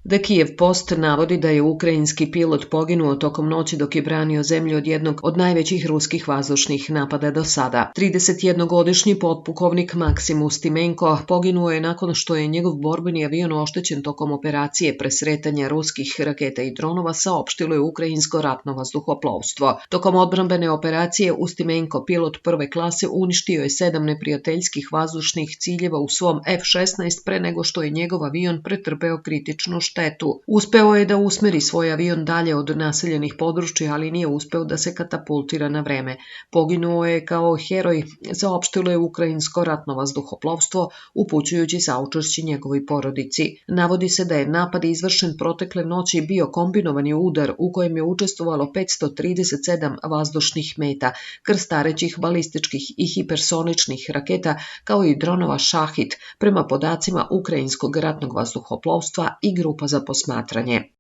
The Kiev Post navodi da je ukrajinski pilot poginuo tokom noći dok je branio zemlju od jednog od najvećih ruskih vazdušnih napada do sada. 31-godišnji potpukovnik Maksim Ustimenko poginuo je nakon što je njegov borbeni avion oštećen tokom operacije presretanja ruskih raketa i dronova, saopštilo je ukrajinsko ratno vazduhoplovstvo. Tokom odbrambene operacije Ustimenko, pilot prve klase, uništio je 7 neprijateljskih vazdušnih ciljeva u svom F-16 pre nego što je njegov avion pretrpeo kritičnu štetu. Uspeo je da usmeri svoj avion dalje od naseljenih područja, ali nije uspeo da se katapultira na vreme. Poginuo je kao heroj, saopštilo je ukrajinsko ratno vazduhoplovstvo, upućujući saučešće njegovoj porodici. Navodi se da je napad izvršen protekle noći bio kombinovani udar u kojem je učestvovalo 537 vazdušnih meta, krstarećih, balističkih i hipersoničnih raketa, kao i dronova Šahid, prema podacima ukrajinskog ratnog vazduhoplovstva i grupa za posmatranje.